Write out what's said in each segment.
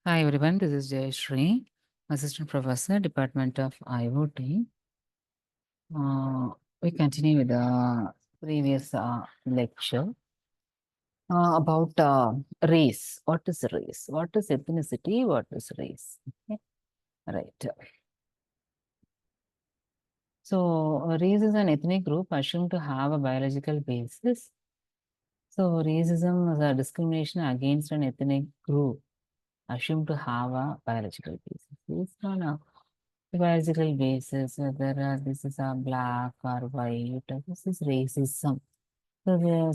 Hi everyone, this is Jayashree, Assistant Professor, Department of IoT. Uh, we continue with the previous lecture about race. What is race? What is ethnicity? What is race? Okay. Right. So, race is an ethnic group assumed to have a biological basis. So, racism is a discrimination against an ethnic group assumed to have a biological basis. Based on a biological basis, whether this is a black or white, this is racism. So the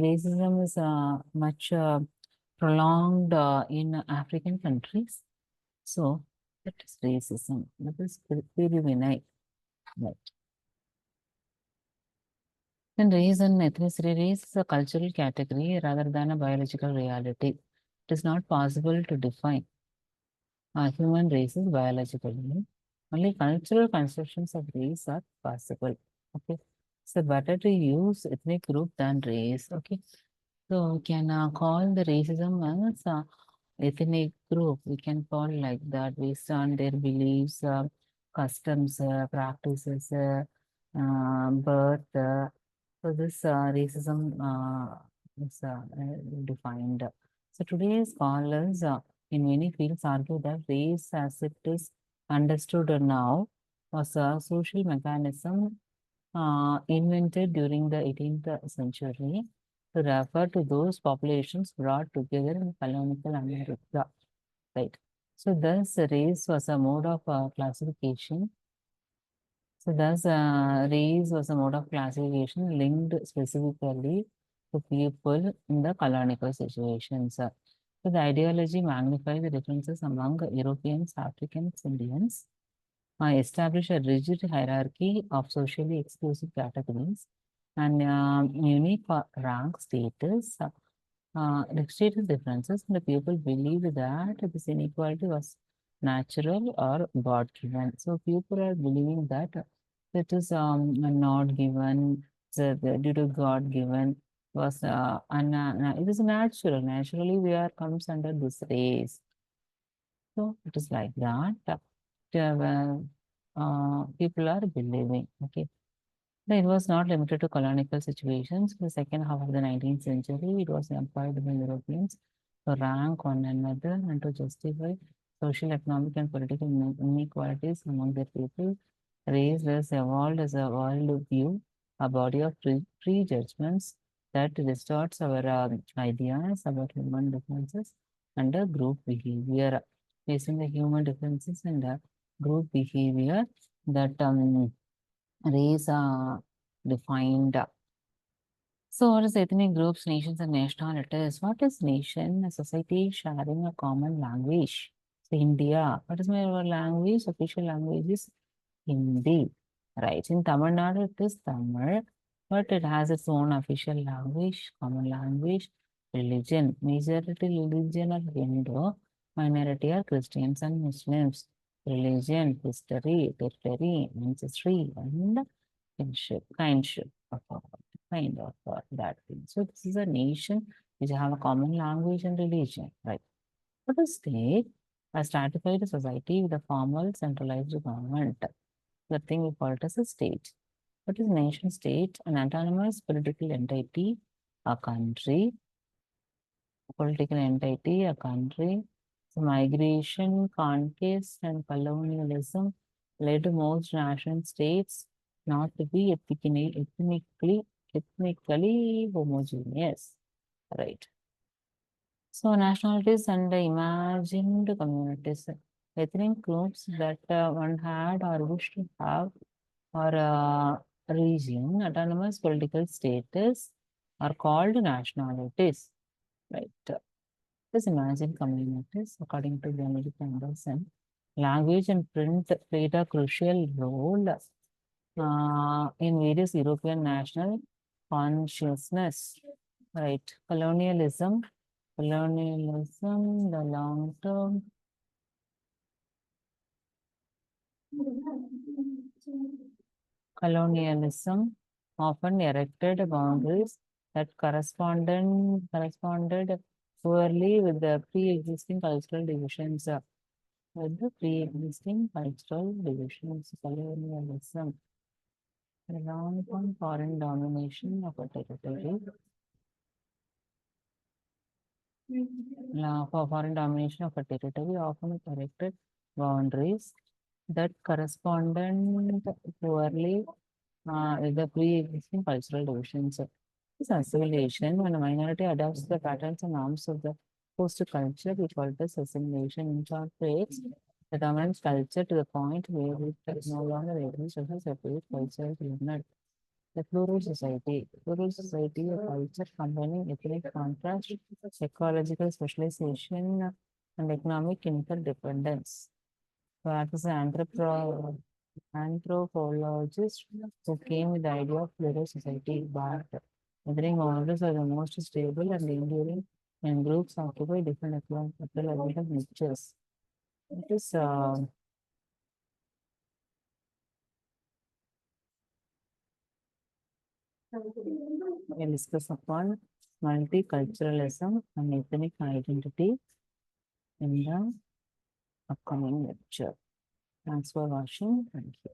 racism is much prolonged in African countries. So that is racism. That is very benign. Right. Then race and ethnicity, race is a cultural category rather than a biological reality. It is not possible to define human races biologically. Only cultural constructions of race are possible. Okay. So better to use ethnic group than race. Okay. So we can call the racism as ethnic group. We can call like that based on their beliefs, customs, practices, birth. So this racism is defined. So today's scholars in many fields argue that race as it is understood now was a social mechanism invented during the 18th century to refer to those populations brought together in colonial America. Right. So thus race was a mode of classification. So thus race was a mode of classification linked specifically to people in the colonial situations. So the ideology magnified the differences among Europeans, Africans, Indians, establish a rigid hierarchy of socially exclusive categories and unique rank status. The status differences, and the people believed that this inequality was natural or God given. So people are believing that it is not given, so due to God given was it is natural. Naturally, we are comes under this race. So it is like that. People are believing. Okay. It was not limited to colonial situations. In the second half of the 19th century, it was employed by Europeans to rank one another and to justify social, economic, and political inequalities among their people. Race thus evolved as a world view, a body of prejudgments that distorts our ideas about human differences and group behavior. Facing the human differences and group behavior that race defined. So, what is ethnic groups, nations, and nationalities? What is nation? A society sharing a common language. So, India. What is my language? Official language is Hindi. Right. In Tamil Nadu, it is Tamil, but it has its own official language, common language, religion. Majority religion are Hindu, minority are Christians and Muslims. Religion, history, territory, ancestry, and kindship of kind of that thing. So this is a nation which have a common language and religion, right? But a state, a stratified society with a formal centralized government. The thing we call it as a state. What is nation state? An autonomous political entity, a country, a country. So migration, conquest, and colonialism led most national states not to be ethnically homogeneous. Right. So nationalities and imagined communities, ethnic groups that one had or wished to have or region, autonomous political status are called nationalities. Right. Just imagine communities, according to Benedict Anderson, language and print played a crucial role in various European national consciousness. Right. Colonialism, the long term colonialism often erected boundaries that corresponded poorly with the pre-existing cultural divisions. With the pre-existing cultural divisions, colonialism, long-term foreign domination of a territory, for foreign domination of a territory, often corrected boundaries that corresponded poorly with the pre-existing cultural divisions. This assimilation, when a minority adopts the patterns and norms of the host culture, we call this assimilation, incorporates the dominant culture to the point where it is no longer exists as a separate cultural unit. The plural society, a culture combining ethnic contrast, ecological specialization, and economic interdependence. So, as an anthropologist who came with the idea of plural society, but ethnic models are the most stable and enduring when groups occupy different ecological niches. It is we discuss upon multiculturalism and ethnic identity in the upcoming lecture. Thanks for watching. Thank you.